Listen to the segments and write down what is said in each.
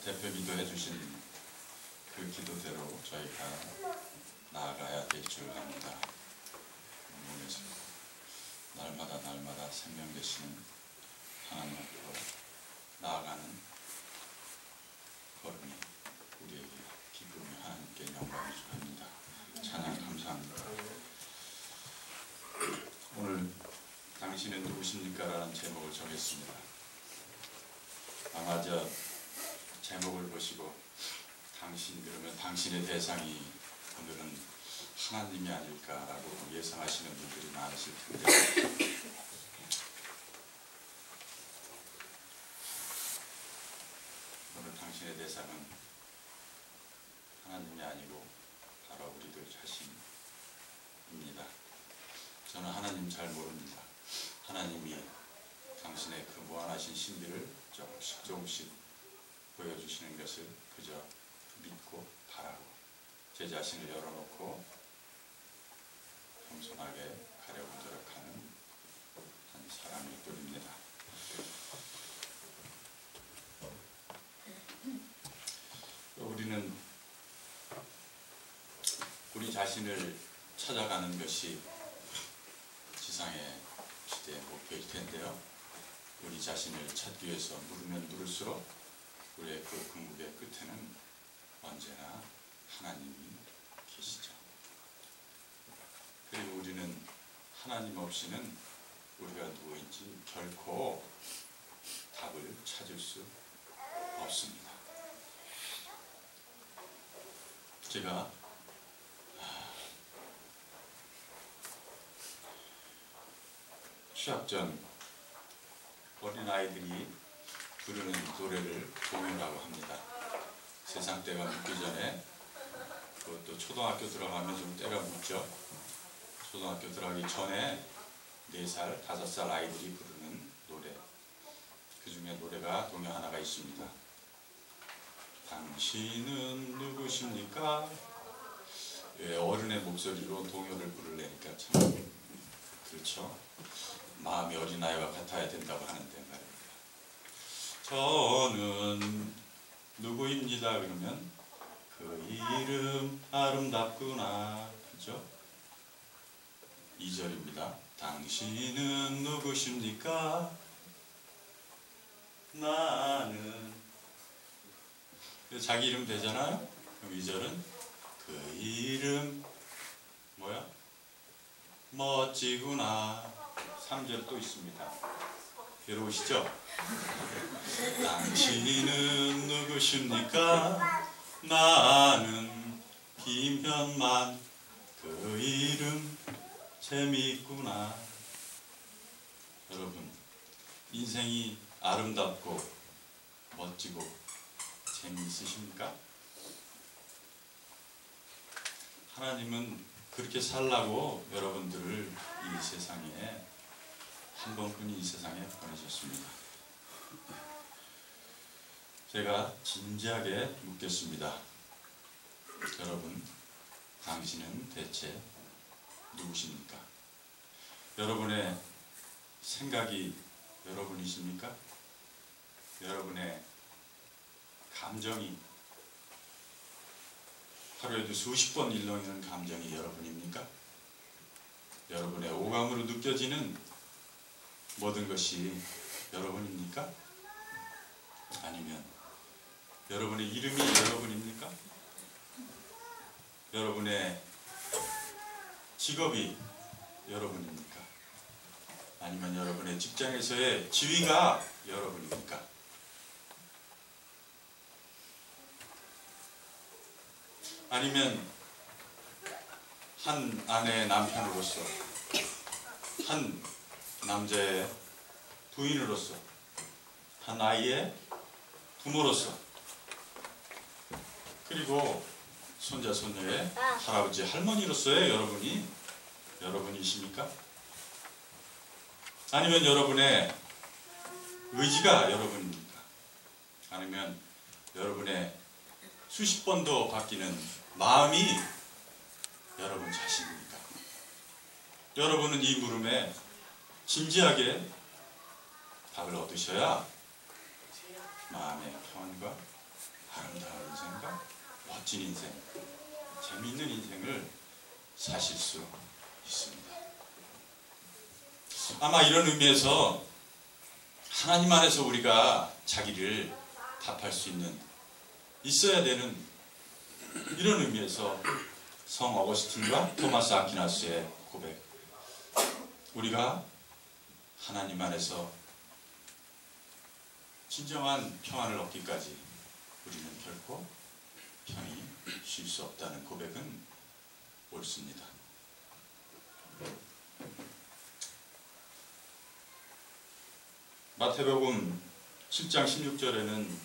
대표 기도해 주신 그 기도대로 저희가 나아가야 될 줄 압니다. 몸에서 날마다 생명 되시는 하나님 앞으로 나아가는 걸음이 우리에게 기쁨이 하나님께 영광이 주옵니다. 찬양 감사합니다. 오늘 당신은 누구십니까? 라는 제목을 정했습니다. 아마 저 제목을 보시고 당신 그러면 당신의 대상이 오늘은 하나님이 아닐까라고 예상하시는 분들이 많으실 텐데 오늘 당신의 대상은 하나님이 아니고 바로 우리들 자신입니다. 저는 하나님 잘 모릅니다. 하나님이 당신의 그 무한하신 신비를 조금씩 보여주시는 것을 그저 믿고 바라고 제 자신을 열어놓고 겸손하게 가려고 노력하는 한 사람일 뿐입니다. 우리는 우리 자신을 찾아가는 것이 지상의 시대의 목표일 텐데요. 우리 자신을 찾기 위해서 물으면 물을수록 우리의 그 궁극의 끝에는 언제나 하나님이 계시죠. 그리고 우리는 하나님 없이는 우리가 누구인지 결코 답을 찾을 수 없습니다. 제가 취업 전 어린아이들이 부르는 노래를 동요라고 합니다. 세상 때가 묻기 전에 그것도 초등학교 들어가면 좀 때가 묻죠. 초등학교 들어가기 전에 4살, 5살 아이들이 부르는 노래. 그 중에 노래가 동요 하나가 있습니다. 당신은 누구십니까? 예, 어른의 목소리로 동요를 부르려니까 참 그렇죠. 마음이 어린아이와 같아야 된다고 하는데 말입니다. 저는 누구입니다. 그러면 그 이름 아름답구나. 그죠? 2절입니다. 당신은 누구십니까? 나는 자기 이름 되잖아요. 그럼 2절은 그 이름 뭐야? 멋지구나. 3절 또 있습니다. 괴로우시죠? 당신은 누구십니까? 나는 김현만. 그 이름 재미있구나. 여러분, 인생이 아름답고 멋지고 재미있으십니까? 하나님은 그렇게 살라고 여러분들을 이 세상에 한 번뿐이 이 세상에 보내셨습니다. 제가 진지하게 묻겠습니다. 여러분, 당신은 대체 누구십니까? 여러분의 생각이 여러분이십니까? 여러분의 감정이 하루에도 수십 번 일렁이는 감정이 여러분입니까? 여러분의 오감으로 느껴지는 모든 것이 여러분입니까? 아니면 여러분의 이름이 여러분입니까? 여러분의 직업이 여러분입니까? 아니면 여러분의 직장에서의 지위가 여러분입니까? 아니면 한 아내의 남편으로서, 한 남자의 부인으로서, 한 아이의 부모로서, 그리고 손자 손녀의 할아버지 할머니로서의 여러분이십니까? 아니면 여러분의 의지가 여러분입니까? 아니면 여러분의 수십 번도 바뀌는 마음이 여러분 자신입니까? 여러분은 이 물음에 진지하게 답을 얻으셔야 마음의 평안과 아름다운 인생과 멋진 인생, 재미있는 인생을 사실 수 있습니다. 아마 이런 의미에서 하나님 안에서 우리가 자기를 답할 수 있어야 되는 이런 의미에서 성 어거스틴과 토마스 아퀴나스의 고백, 우리가 하나님 안에서 진정한 평안을 얻기까지 우리는 결코 편히 쉴 수 없다는 고백은 옳습니다. 마태복음 7장 16절에는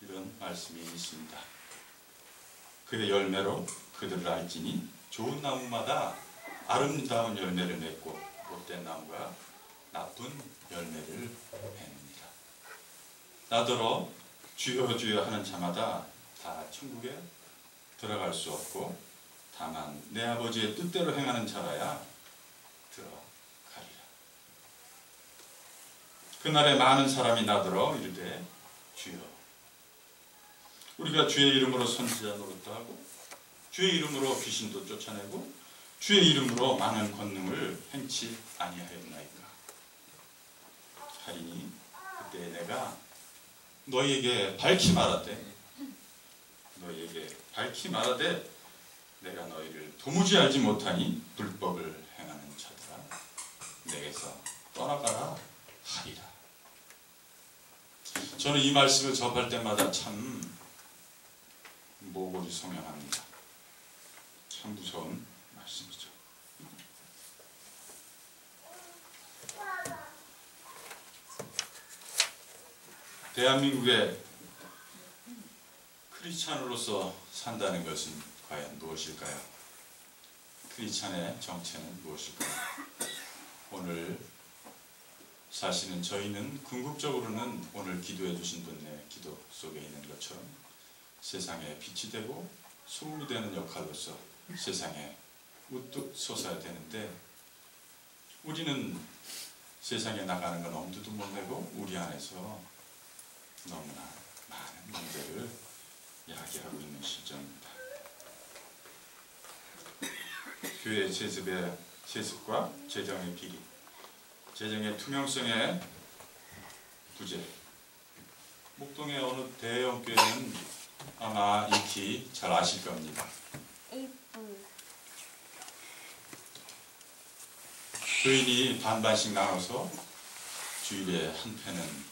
이런 말씀이 있습니다. 그의 열매로 그들을 알지니 좋은 나무마다 아름다운 열매를 맺고 못된 나무가 나쁜 열매를 맺습니다. 나더러 주여 주여 하는 자마다 다 천국에 들어갈 수 없고 다만 내 아버지의 뜻대로 행하는 자라야 들어가리라. 그날에 많은 사람이 나더러 이르되 주여, 우리가 주의 이름으로 선지자 노릇도 하고 주의 이름으로 귀신도 쫓아내고 주의 이름으로 많은 권능을 행치 아니하였나이까 하리니 그때 내가 너희에게 밝히 말하되 내가 너희를 도무지 알지 못하니 불법을 행하는 자들아 내게서 떠나가라 하리라. 저는 이 말씀을 접할 때마다 참 모골이 성향합니다. 참 무서운 말씀이죠. 대한민국의 크리스찬으로서 산다는 것은 과연 무엇일까요? 크리스찬의 정체는 무엇일까요? 오늘 사실은 저희는 궁극적으로는 오늘 기도해 주신 분의 기도 속에 있는 것처럼 세상에 빛이 되고 소금이 되는 역할로서 세상에 우뚝 솟아야 되는데 우리는 세상에 나가는 건 엄두도 못 내고 우리 안에서 너무나 많은 문제를 야기하고 있는 시점입니다. 교회 세습의 세습과 재정의 비리, 재정의 투명성의 부재. 목동의 어느 대형 교회는 아마 익히 잘 아실 겁니다. 교인이 반반씩 나눠서 주일에 한 패는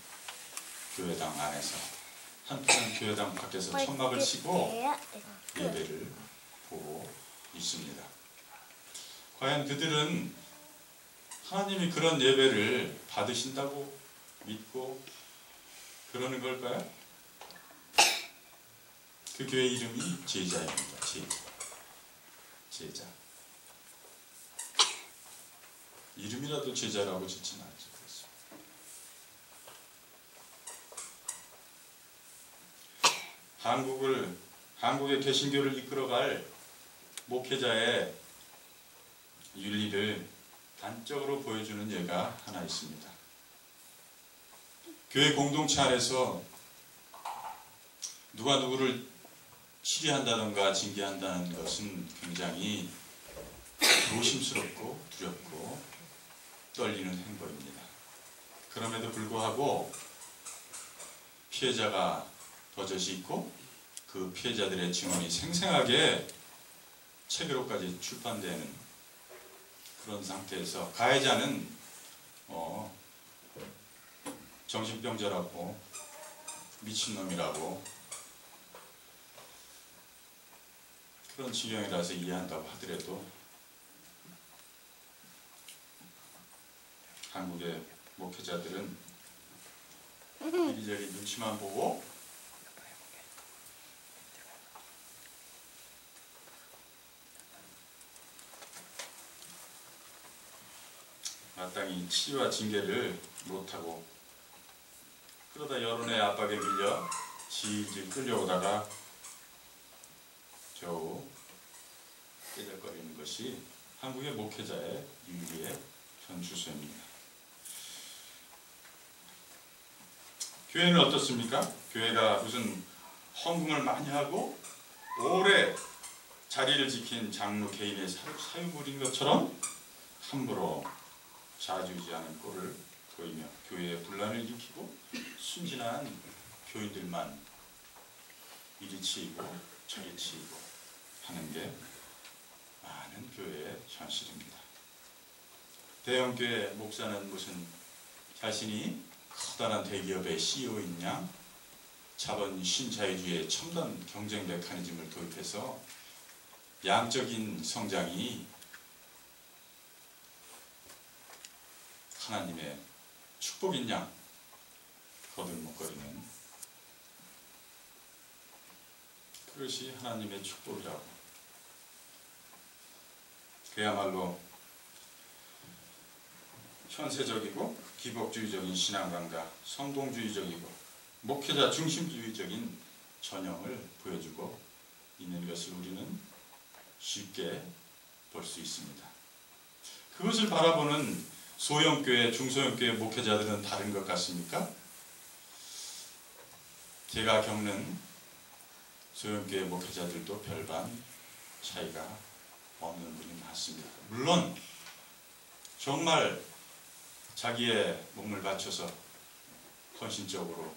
교회당 안에서, 한 패는 교회당 밖에서 천막을 치고 예배를 보고 있습니다. 과연 그들은 하나님이 그런 예배를 받으신다고 믿고 그러는 걸까요? 그 교회 이름이 제자입니다. 제자. 이름이라도 제자라고 짓진 않죠. 한국의 개신교를 이끌어갈 목회자의 윤리를 단적으로 보여주는 예가 하나 있습니다. 교회 공동체 안에서 누가 누구를 치리한다든가 징계한다는 것은 굉장히 조심스럽고 두렵고 떨리는 행보입니다. 그럼에도 불구하고 피해자가 버젓이 있고 그 피해자들의 증언이 생생하게 책으로까지 출판되는 그런 상태에서 가해자는 정신병자라고 미친놈이라고 그런 지경이라서 이해한다고 하더라도 한국의 목회자들은 이리저리 눈치만 보고 마땅히 치유와 징계를 못하고 그러다 여론의 압박에 밀려 질질 끌려오다가 겨우 깨작거리는 것이 한국의 목회자의 윤리의 현주소입니다. 교회는 어떻습니까? 교회가 무슨 헌금을 많이 하고 오래 자리를 지킨 장로 개인의 사유물인 것처럼 함부로 좌지우지하는 꼴을 보이며 교회에 분란을 일으키고 순진한 교인들만 이리 치이고 저리 치이고 하는 게 많은 교회의 현실입니다. 대형교회 목사는 무슨 자신이 커다란 대기업의 CEO인 양 자본 신자유주의의 첨단 경쟁 메커니즘을 도입해서 양적인 성장이 하나님의 축복인 양 거들먹거리는 그것이 하나님의 축복이라고. 그야말로 현세적이고 기복주의적인 신앙관과 성공주의적이고 목회자 중심주의적인 전형을 보여주고 있는 것을 우리는 쉽게 볼 수 있습니다. 그것을 바라보는 소형교회, 중소형교회 목회자들은 다른 것 같습니까? 제가 겪는 소형교회 목회자들도 별반 차이가 없는 분이 많습니다. 물론 정말 자기의 몸을 바쳐서 헌신적으로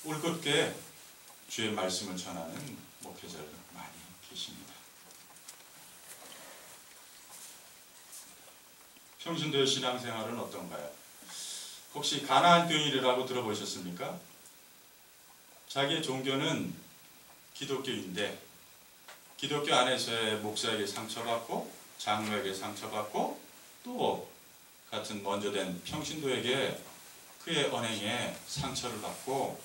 올곧게 주의 말씀을 전하는 목회자들 많이 계십니다. 평신도의 신앙생활은 어떤가요? 혹시 가나안 교인이라고 들어보셨습니까? 자기의 종교는 기독교인데 기독교 안에서의 목사에게 상처받고 장로에게 상처받고 또 같은 먼저 된 평신도에게 그의 언행에 상처를 받고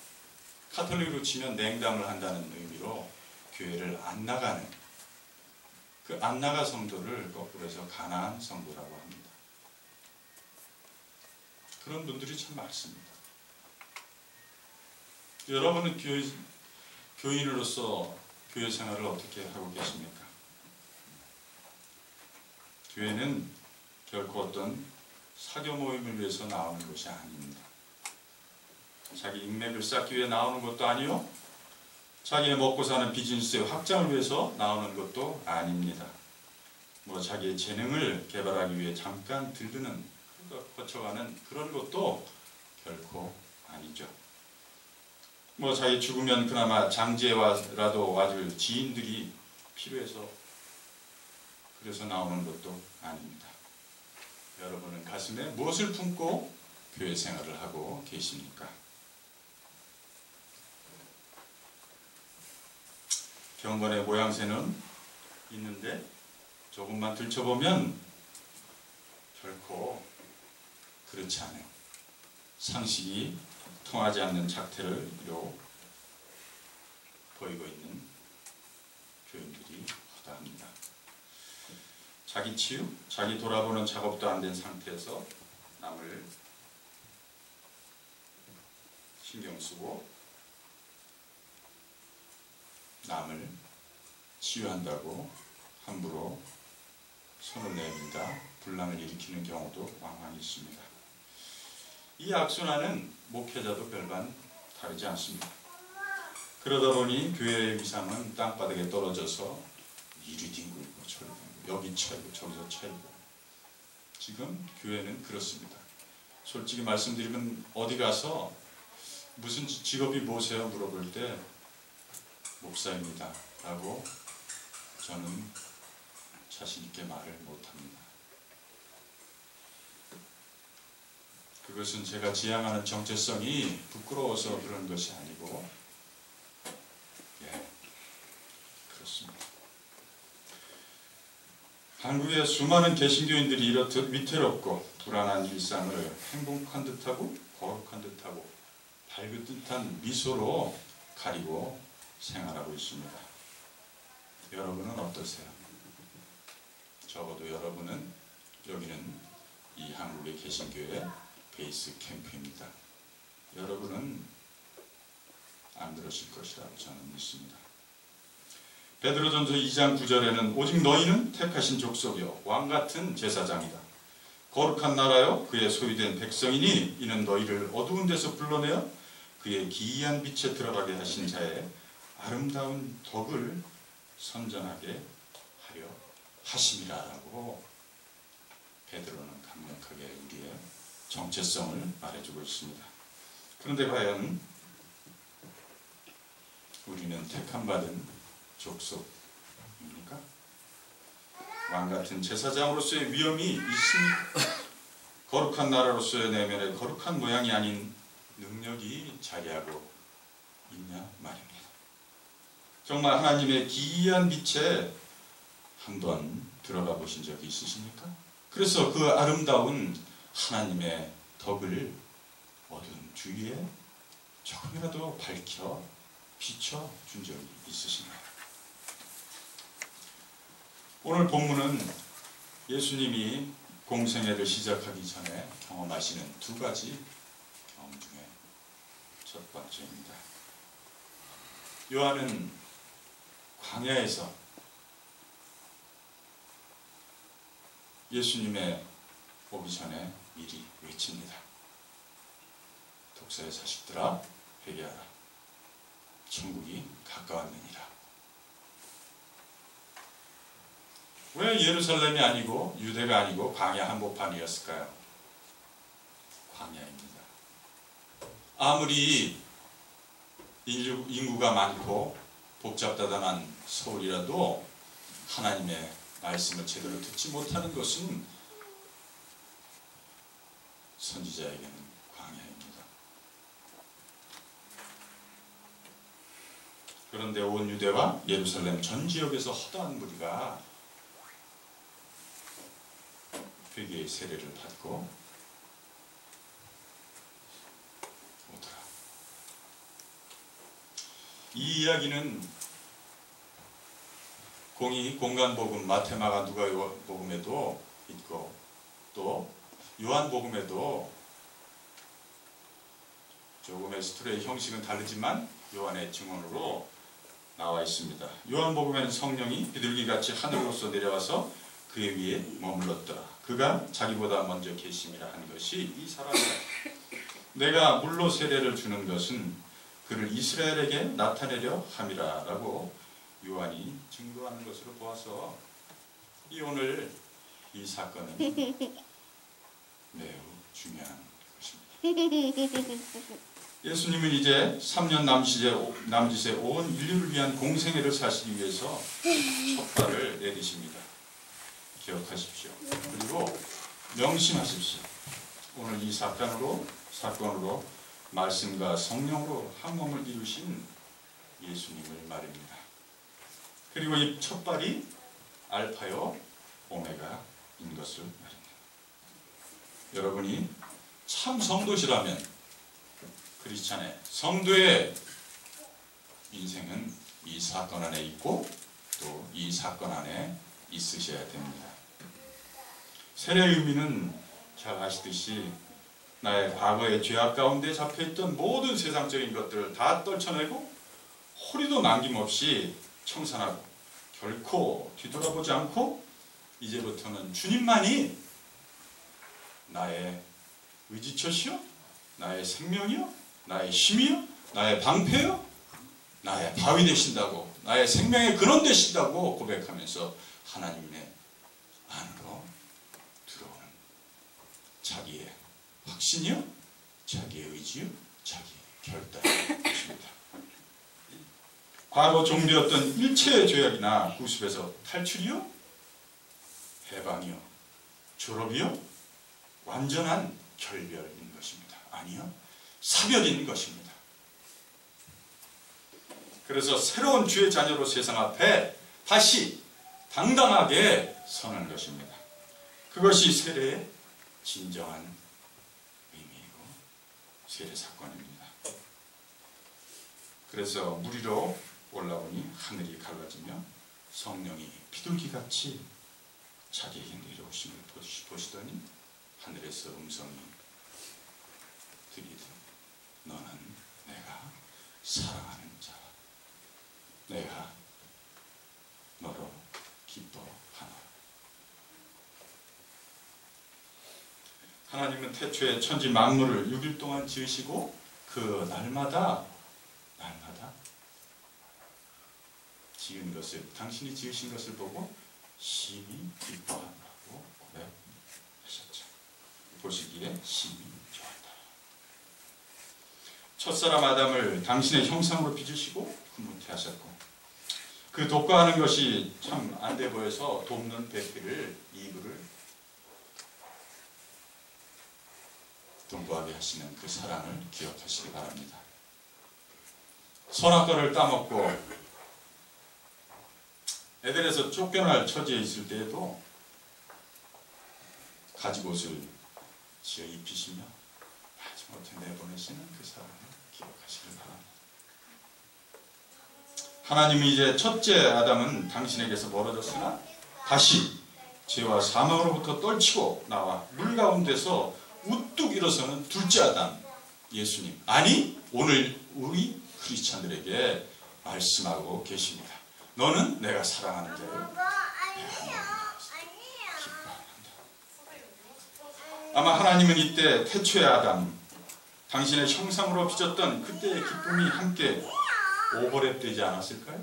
카톨릭으로 치면 냉담을 한다는 의미로 교회를 안 나가는 그 안 나가 성도를 거꾸로 해서 가나안 성도라고 합니다. 그런 분들이 참 많습니다. 여러분은 교인으로서 교회 생활을 어떻게 하고 계십니까? 교회는 결코 어떤 사교 모임을 위해서 나오는 것이 아닙니다. 자기 인맥을 쌓기 위해 나오는 것도 아니요, 자기의 먹고 사는 비즈니스의 확장을 위해서 나오는 것도 아닙니다. 자기의 재능을 개발하기 위해 잠깐 들르는, 거쳐가는 그런 것도 결코 아니죠. 자기 죽으면 그나마 장제라도 와줄 지인들이 필요해서 그래서 나오는 것도 아닙니다. 여러분은 가슴에 무엇을 품고 교회 생활을 하고 계십니까? 경건의 모양새는 있는데 조금만 들춰보면 결코 그렇지 않아요. 상식이 통하지 않는 작태를 이루 보이고 있는 교인들이 허다합니다. 자기 치유, 자기 돌아보는 작업도 안 된 상태에서 남을 신경 쓰고 남을 치유한다고 함부로 손을 내민다 분란을 일으키는 경우도 왕왕 있습니다. 이 악순환은 목회자도 별반 다르지 않습니다. 그러다 보니 교회의 위상은 땅바닥에 떨어져서 이리 뒹굴고 저리 뒹굴고 여기 차이고 저기서 차이고. 지금 교회는 그렇습니다. 솔직히 말씀드리면 어디 가서 무슨 직업이 뭐세요? 물어볼 때 목사입니다 라고 저는 자신 있게 말을 못합니다. 그것은 제가 지향하는 정체성이 부끄러워서 그런 것이 아니고 그렇습니다. 한국의 수많은 개신교인들이 이렇듯 위태롭고 불안한 일상을 행복한 듯하고 거룩한 듯하고 밝은 듯한 미소로 가리고 생활하고 있습니다. 여러분은 어떠세요? 적어도 여러분은 여기는 이 한국의 개신교회 베이스 캠프입니다. 여러분은 안 그러실 것이라고 저는 믿습니다. 베드로전서 2장 9절에는 오직 너희는 택하신 족속이요 왕같은 제사장이다. 거룩한 나라요 그의 소유된 백성이니 이는 너희를 어두운 데서 불러내어 그의 기이한 빛에 들어가게 하신 자의 아름다운 덕을 선전하게 하려 하심이라라고 베드로는 강력하게 우리의 정체성을 말해주고 있습니다. 그런데 과연 우리는 택함받은 족속입니까? 왕같은 제사장으로서의 위엄이 있습니까? 거룩한 나라로서의 내면의 거룩한 모양이 아닌 능력이 자리하고 있냐 말입니다. 정말 하나님의 기이한 빛에 한번 들어가 보신 적이 있으십니까? 그래서 그 아름다운 하나님의 덕을 어두운 주위에 조금이라도 밝혀 비춰준 적이 있으신가요? 오늘 본문은 예수님이 공생애를 시작하기 전에 경험하시는 두 가지 경험 중에 첫 번째입니다. 요한은 광야에서 예수님의 오기 전에 미리 외칩니다. 독사의 자식들아 회개하라. 천국이 가까웠느니라. 왜 예루살렘이 아니고 유대가 아니고 광야 한복판이었을까요? 광야입니다. 아무리 인구가 많고 복잡다단한 서울이라도 하나님의 말씀을 제대로 듣지 못하는 것은 선지자에게는 광야입니다. 그런데 온 유대와 예루살렘 전 지역에서 허다한 무리가 회개의 세례를 받고 오더라. 이 이야기는 공간복음 마태마가 누가복음에도 있고 또 요한복음에도 조금 에스토레의 형식은 다르지만 요한의 증언으로 나와 있습니다. 요한복음에는 성령이 비둘기같이 하늘로서 내려와서 그의 위에 머물렀더라. 그가 자기보다 먼저 계심이라 한 것이 이 사람이다. 내가 물로 세례를 주는 것은 그를 이스라엘에게 나타내려 함이라 라고 요한이 증거하는 것으로 보아서 오늘 이 사건은 매우 중요한 것입니다. 예수님은 이제 3년 남짓의 온 인류를 위한 공생애를 사시기 위해서 첫 발을 내디십니다. 기억하십시오. 그리고 명심하십시오. 오늘 이 사건으로 말씀과 성령으로 한 몸을 이루신 예수님을 말입니다. 그리고 이 첫 발이 알파요 오메가인 것을 말입니다. 여러분이 참 성도시라면 크리스찬의 성도의 인생은 이 사건 안에 있고 또 이 사건 안에 있으셔야 됩니다. 세례의 의미는 잘 아시듯이 나의 과거의 죄악 가운데 잡혀있던 모든 세상적인 것들을 다 떨쳐내고 허리도 남김없이 청산하고 결코 뒤돌아보지 않고 이제부터는 주님만이 나의 의지처시요, 나의 생명이요, 나의 힘이요, 나의 방패요, 나의 바위 되신다고, 나의 생명의 근원 되신다고 고백하면서 하나님의 안으로 들어오는 자기의 확신이요, 자기의 의지요, 자기의 결단이 것입니다. 과거 종되었던 일체의 죄악이나 구습에서 탈출이요, 해방이요, 졸업이요, 완전한 결별인 것입니다. 아니요, 사별인 것입니다. 그래서 새로운 주의 자녀로 세상 앞에 다시 당당하게 서는 것입니다. 그것이 세례의 진정한 의미이고 세례 사건입니다. 그래서 물 위로 올라오니 하늘이 갈라지며 성령이 비둘기같이 자기에게 내려오심을 보시더니 하늘에서 음성이 들리되 너는 내가 사랑하는 자라. 내가 너로 기뻐하노라. 하나님은 태초에 천지 만물을 6일 동안 지으시고 그 날마다 지은 것을, 당신이 지으신 것을 보고 심히 기뻐한다고 고백하셨죠. 보시기에 심히 좋았다. 첫사람 아담을 당신의 형상으로 빚으시고 후무케하셨고, 그 독과하는 것이 참 안 돼 보여서 돕는 배필을, 이불을 동거하게 하시는 그 사랑을 기억하시기 바랍니다. 선악과를 따먹고 에덴에서 쫓겨날 처지에 있을 때에도 가지옷을 지어 입히시며 마지못해 내보내시는 그 사랑을 기억하시길 바랍니다. 하나님이 이제 첫째 아담은 당신에게서 멀어졌으나 다시 죄와 사망으로부터 떨치고 나와 물 가운데서 우뚝 일어서는 둘째 아담 예수님, 아니 오늘 우리 크리스찬들에게 말씀하고 계십니다. 너는 내가 사랑하는 자요. 아마 하나님은 이때 태초의 아담, 당신의 형상으로 빚었던 그때의 기쁨이 함께 오버랩되지 않았을까요?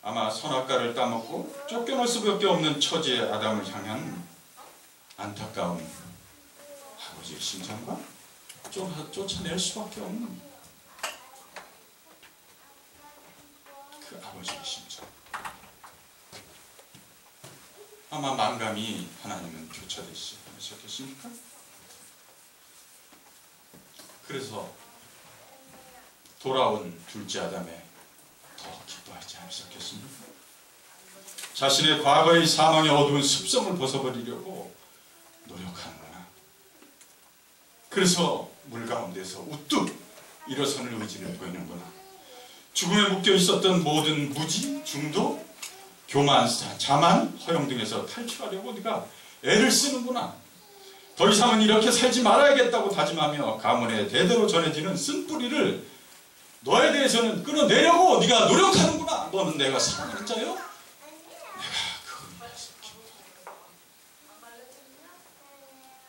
아마 선악과를 따먹고 쫓겨날 수밖에 없는 처지의 아담을 향한 안타까운 아버지의 심정과 쫓아낼 수밖에 없는 그 아버지의 심정, 아마 만감이 하나님은 쫓아내시지 않으셨겠습니까? 그래서 돌아온 둘째 아담에 더 기뻐하지 않으셨겠습니까? 자신의 과거의 사망의 어두운 습성을 벗어버리려고 노력하는구나. 그래서 물 가운데서 우뚝 일어서는 의지를 보이는구나. 죽음에 묶여 있었던 모든 무지, 중도, 교만, 자만, 허영 등에서 탈출하려고 네가 애를 쓰는구나. 더 이상은 이렇게 살지 말아야겠다고 다짐하며 가문에 대대로 전해지는 쓴뿌리를 너에 대해서는 끊어내려고 네가 노력하는구나. 너는 내가 사랑하는 자요? 내가 그걸 위해서 기뻐.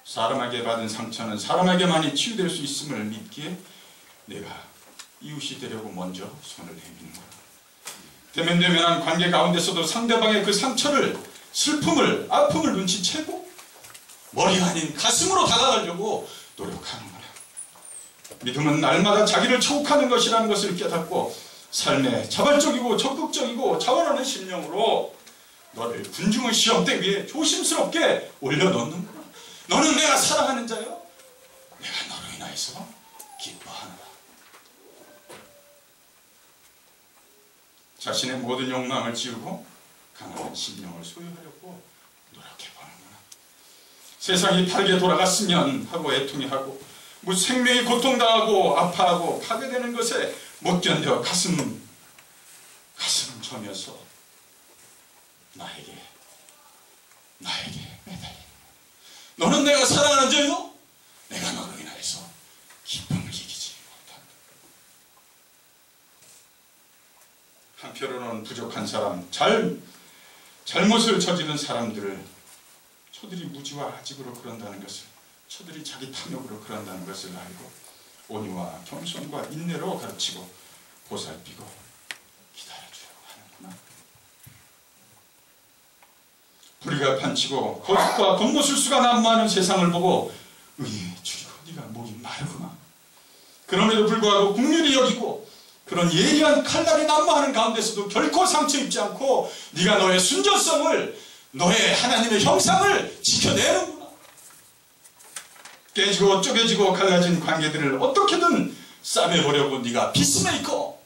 사람에게 받은 상처는 사람에게만이 치유될 수 있음을 믿기에 내가 이웃이 되려고 먼저 손을 내미는 거야. 대면대면한 관계 가운데서도 상대방의 그 상처를, 슬픔을, 아픔을 눈치채고 머리가 아닌 가슴으로 다가가려고 노력하는 거야. 믿음은 날마다 자기를 초국하는 것이라는 것을 깨닫고 삶에 자발적이고 적극적이고 자원하는 심령으로 너를 군중의 시험대 위에 조심스럽게 올려놓는구나. 너는 내가 사랑하는 자요. 내가 너로 인하여서 기뻐하노라. 자신의 모든 욕망을 지우고 가난한 심령을 소유하려고 노력해보는구나. 세상이 다르게 돌아갔으면 하고 애통해하고 생명이 고통당하고 아파하고 파괴되는 것에 못 견뎌 가슴 저면서 나에게 매달리는. 너는 내가 사랑하는 자요? 내가 너로 인하여서 기쁨을 이기지 못한다. 한편으로는 부족한 사람, 잘못을 저지른 사람들을 저들이 무지와 아집으로 그런다는 것을, 저들이 자기 탐욕으로 그런다는 것을 알고 온유와 겸손과 인내로 가르치고 보살피고 기다려주려고 하는구나. 불의가 판치고 거짓과 겉모술수가 난무하는 세상을 보고 의에 줄이고 네가 목이 마르구나. 그럼에도 불구하고 긍휼히 여기고 그런 예리한 칼날이 난무하는 가운데서도 결코 상처 입지 않고 네가 너의 순전성을, 너의 하나님의 형상을 지켜내는구나. 깨지고 쪼개지고 갈라진 관계들을 어떻게든 싸매보려고 네가 피스메이커,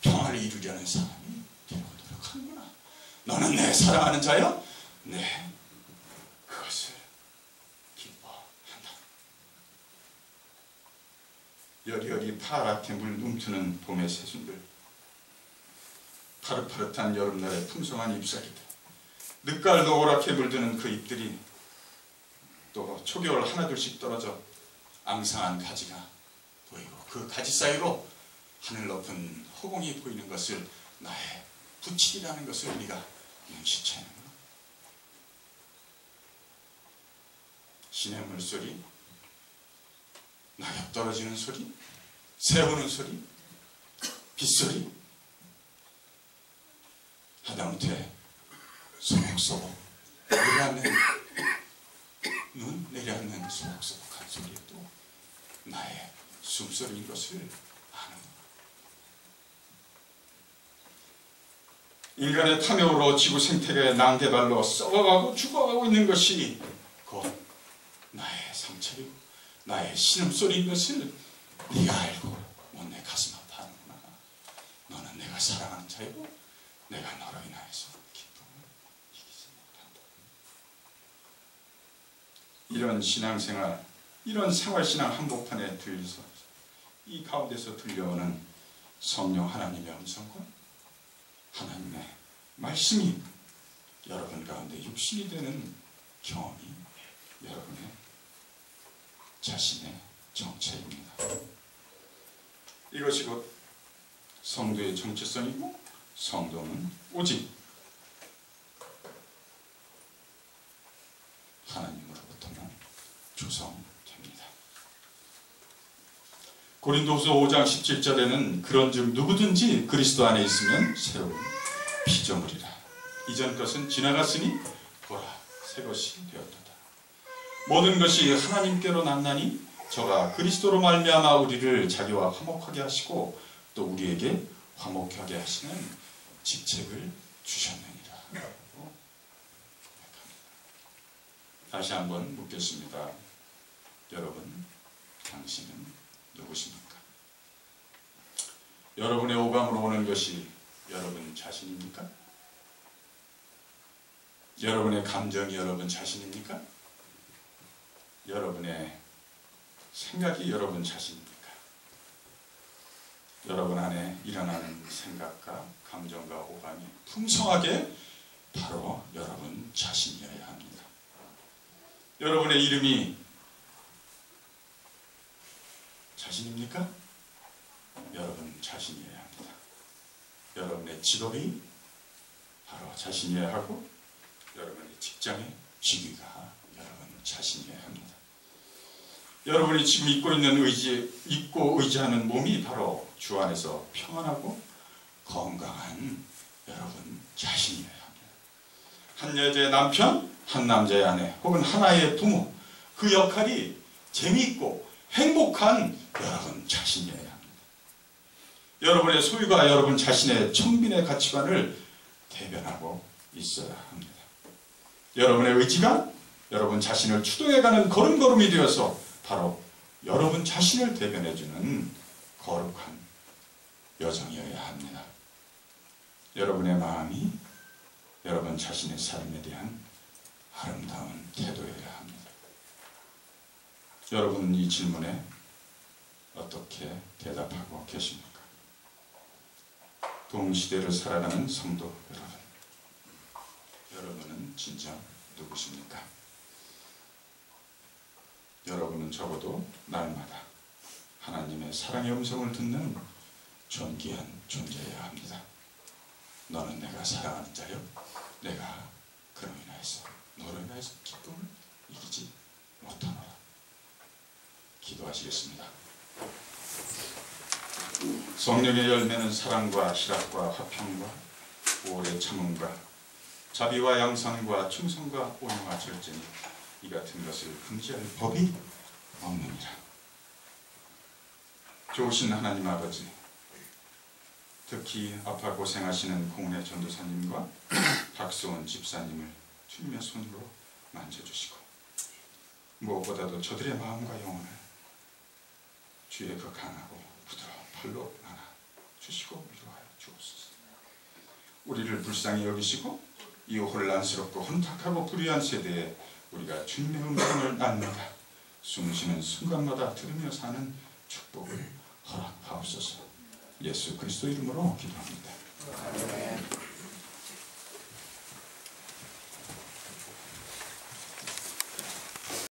평화를 이루려는 사람이 되려고 노력하는구나. 너는 내 사랑하는 자야? 네, 그것을 기뻐한다. 여리여리 파랗게 물 움트는 봄의 새순들, 파릇파릇한 여름날의 풍성한 잎사귀들, 늦가을 노랗게 물드는 그 잎들이 또 초겨울 하나둘씩 떨어져 앙상한 가지가 보이고 그 가지 사이로 하늘 높은 허공이 보이는 것을 나의 부칙이라는 것을 우리가 눈치채는 거야. 신의 물소리, 낙엽 떨어지는 소리, 새 오는 소리, 빗소리, 하다못해 소복소복 눈 내려앉는 소복소복한 소리에도 나의 숨소리인 것을 아는 것. 인간의 탐욕으로 지구 생태계의 난개발로 썩어가고 죽어가고 있는 것이 곧 나의 상처이고 나의 신음소리인 것을 네가 알고 내 가슴 아파하는구나. 너는 내가 사랑하는 자이고 내가 너로 인하여서 기쁨을 이기지 못한다. 이런 신앙생활, 이런 생활신앙 한복판에 들려서 이 가운데서 들려오는 성령 하나님의 음성과 하나님의 말씀이 여러분 가운데 육신이 되는 경험이 여러분의 자신의 정체입니다. 이것이 곧 성도의 정체성이고, 성도는 오직 하나님으로부터만 조성됩니다. 고린도후서 5장 17절에는 그런즉 누구든지 그리스도 안에 있으면 새로운 피조물이라. 이전 것은 지나갔으니 보라 새 것이 되었도다. 모든 것이 하나님께로 났나니 저가 그리스도로 말미암아 우리를 자기와 화목하게 하시고 또 우리에게 화목하게 하시는 직책을 주셨느니라. 다시 한번 묻겠습니다. 여러분, 당신은 누구십니까? 여러분의 오감으로 오는 것이 여러분 자신입니까? 여러분의 감정이 여러분 자신입니까? 여러분의 생각이 여러분 자신입니까? 여러분 안에 일어나는 생각과 감정과 오감이 풍성하게 바로 여러분 자신이어야 합니다. 여러분의 이름이 자신입니까? 여러분 자신이어야 합니다. 여러분의 직업이 바로 자신이어야 하고, 여러분의 직장의 직위가 여러분 자신이어야 합니다. 여러분이 지금 입고 의지하는 몸이 바로 주 안에서 평안하고 건강한 여러분 자신이어야 합니다. 한 여자의 남편, 한 남자의 아내, 혹은 하나의 부모, 그 역할이 재미있고 행복한 여러분 자신이어야 합니다. 여러분의 소유가 여러분 자신의 청빈의 가치관을 대변하고 있어야 합니다. 여러분의 의지가 여러분 자신을 추동해가는 걸음걸음이 되어서 바로 여러분 자신을 대변해주는 거룩한 여정이어야 합니다. 여러분의 마음이 여러분 자신의 삶에 대한 아름다운 태도여야 합니다. 여러분은 이 질문에 어떻게 대답하고 계십니까? 동시대를 살아가는 성도 여러분, 여러분은 진짜 누구십니까? 여러분은 적어도 날마다 하나님의 사랑의 음성을 듣는 존귀한 존재여야 합니다. 너는 내가 사랑하는 자요, 내가 그로 인하여서 너로 인하여서 기쁨을 이기지 못하노라. 기도하시겠습니다. 성령의 열매는 사랑과 희락과 화평과 오래 참음과 자비와 양산과 충성과 온유와 절제니 이 같은 것을 금지할 법이 없느니라. 좋으신 하나님 아버지, 특히 아파 고생하시는 공내 전도사님과 박수원 집사님을 주님의 손으로 만져주시고, 무엇보다도 저들의 마음과 영혼을 주의 그 강하고 부드러운 팔로 나눠 주시고 위로하여 주옵소서. 우리를 불쌍히 여기시고 이 혼란스럽고 혼탁하고 불의한 세대에 우리가 주님의 음성을 날마다 숨쉬는 순간마다 들으며 사는 축복을 허락하옵소서. 예수 그리스도 이름으로 기도합니다.